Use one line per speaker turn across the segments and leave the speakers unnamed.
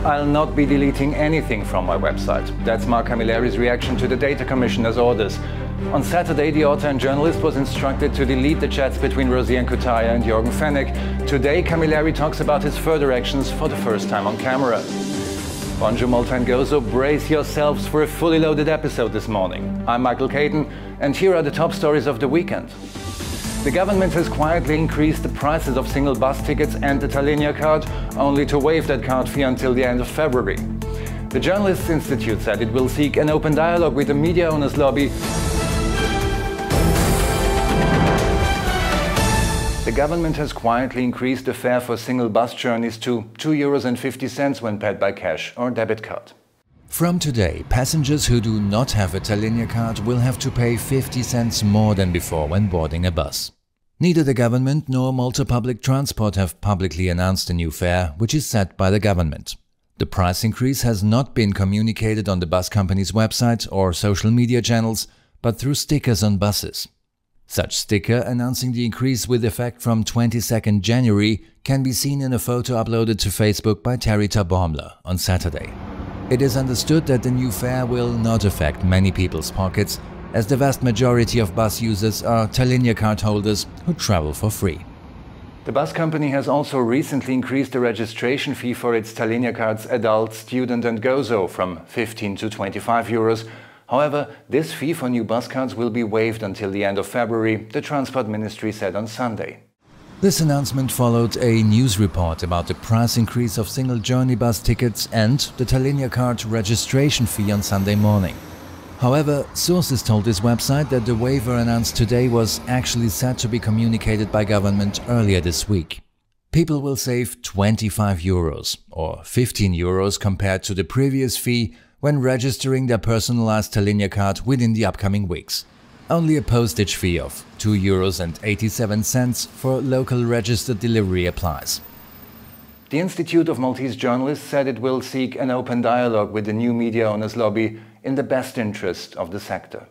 I'll not be deleting anything from my website. That's Mark Camilleri's reaction to the Data Commissioner's orders. On Saturday, the author and journalist was instructed to delete the chats between Rosianne Cutaia and Jürgen Fenech. Today, Camilleri talks about his further actions for the first time on camera. Bonjour Malta and Gozo, brace yourselves for a fully loaded episode this morning. I'm Michael Caton, and here are the top stories of the weekend. The government has quietly increased the prices of single bus tickets and the Tallinja card, only to waive that card fee until the end of February. The Journalists Institute said it will seek an open dialogue with the media owners lobby. The government has quietly increased the fare for single bus journeys to €2.50 when paid by cash or debit card.
From today, passengers who do not have a Tallinja card will have to pay 50 cents more than before when boarding a bus. Neither the government nor Malta Public Transport have publicly announced a new fare, which is set by the government. The price increase has not been communicated on the bus company's website or social media channels, but through stickers on buses. Such sticker announcing the increase with effect from 22nd January can be seen in a photo uploaded to Facebook by Terry Tabormler on Saturday. It is understood that the new fare will not affect many people's pockets, as the vast majority of bus users are Tallinja card holders who travel for free.
The bus company has also recently increased the registration fee for its Tallinja cards Adult, Student and Gozo from 15 to €25. However, this fee for new bus cards will be waived until the end of February, the Transport Ministry said on Sunday.
This announcement followed a news report about the price increase of single journey bus tickets and the Tallinja card registration fee on Sunday morning. However, sources told this website that the waiver announced today was actually set to be communicated by government earlier this week. People will save €25 or €15 compared to the previous fee when registering their personalized Tallinja card within the upcoming weeks. Only a postage fee of €2.87 for local registered delivery applies.
The Institute of Maltese Journalists said it will seek an open dialogue with the new media owners lobby in the best interest of the sector.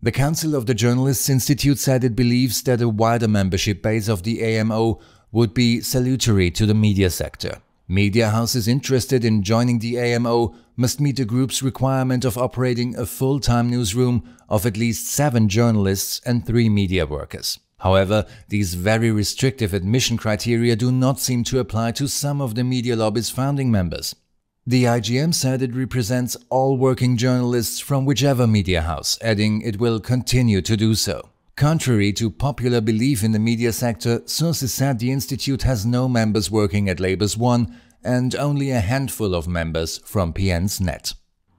The Council of the Journalists Institute said it believes that a wider membership base of the AMO would be salutary to the media sector. Media houses interested in joining the AMO must meet the group's requirement of operating a full-time newsroom of at least 7 journalists and 3 media workers. However, these very restrictive admission criteria do not seem to apply to some of the media lobby's founding members. The IGM said it represents all working journalists from whichever media house, adding it will continue to do so. Contrary to popular belief in the media sector, sources said the institute has no members working at Labour's One and only a handful of members from PN's net.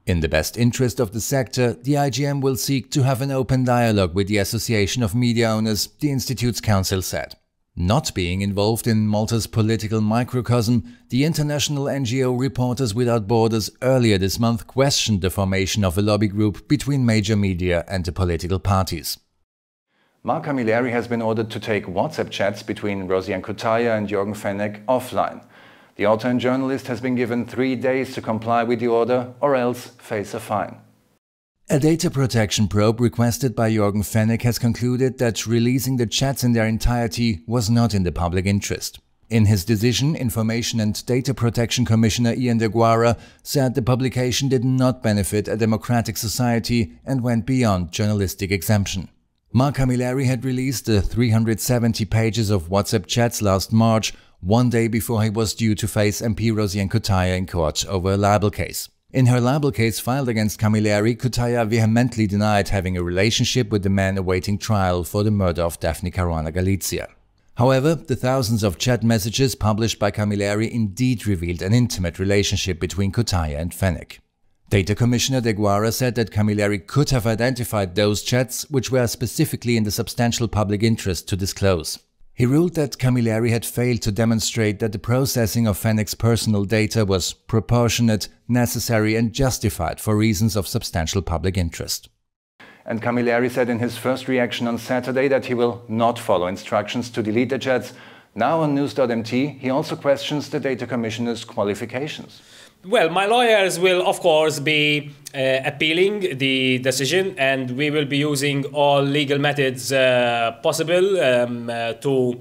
In the best interest of the sector, the IGM will seek to have an open dialogue with the Association of Media Owners, the Institute's council said. Not being involved in Malta's political microcosm, the international NGO Reporters Without Borders earlier this month questioned the formation of a lobby group between major media and the political parties.
Mark Camilleri has been ordered to take WhatsApp chats between Rosianne Cutaia and Jürgen Fenech offline. The author and journalist has been given 3 days to comply with the order or else face a fine.
A data protection probe requested by Jürgen Fenech has concluded that releasing the chats in their entirety was not in the public interest. In his decision, Information and Data Protection Commissioner Ian de Guara said the publication did not benefit a democratic society and went beyond journalistic exemption. Mark Camilleri had released the 370 pages of WhatsApp chats last March, 1 day before he was due to face MP Rosianne Cutaia in court over a libel case. In her libel case filed against Camilleri, Cutaia vehemently denied having a relationship with the man awaiting trial for the murder of Daphne Caruana Galizia. However, the thousands of chat messages published by Camilleri indeed revealed an intimate relationship between Cutaia and Fenech. Data Commissioner de Guara said that Camilleri could have identified those chats which were specifically in the substantial public interest to disclose. He ruled that Camilleri had failed to demonstrate that the processing of Fenech's personal data was proportionate, necessary and justified for reasons of substantial public interest.
And Camilleri said in his first reaction on Saturday that he will not follow instructions to delete the chats. Now on NEWZ.mt, he also questions the Data Commissioner's qualifications.
Well, my lawyers will, of course, be appealing the decision, and we will be using all legal methods possible to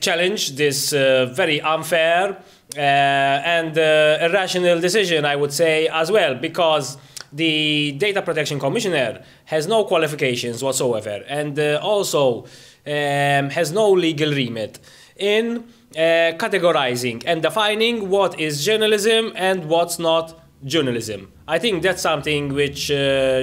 challenge this very unfair and a rational decision, I would say, as well, because the Data Protection Commissioner has no qualifications whatsoever, and also has no legal remit in categorizing and defining what is journalism and what's not journalism. I think that's something which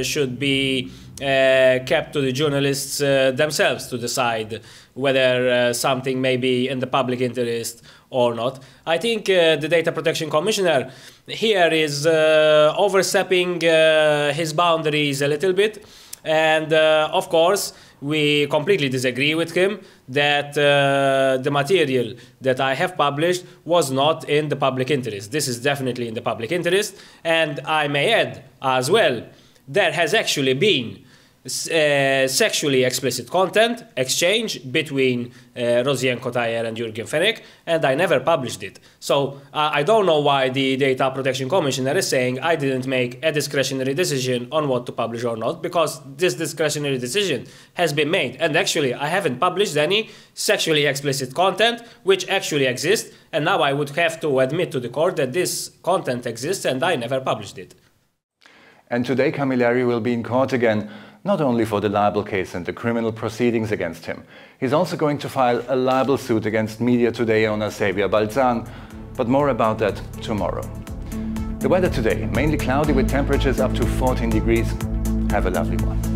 should be kept to the journalists themselves to decide whether something may be in the public interest or not. I think the Data Protection Commissioner here is overstepping his boundaries a little bit, and of course we completely disagree with him that the material that I have published was not in the public interest. This is definitely in the public interest, and I may add as well, there has actually been sexually explicit content exchange between Rozien Kotajer and Jürgen Fenech, and I never published it. So I don't know why the Data Protection Commissioner is saying I didn't make a discretionary decision on what to publish or not, because this discretionary decision has been made. And actually, I haven't published any sexually explicit content which actually exists, and now I would have to admit to the court that this content exists and I never published it.
And today Camilleri will be in court again, not only for the libel case and the criminal proceedings against him. He's also going to file a libel suit against Media Today owner Xavier Balzan, but more about that tomorrow. The weather today, mainly cloudy with temperatures up to 14 degrees. Have a lovely one.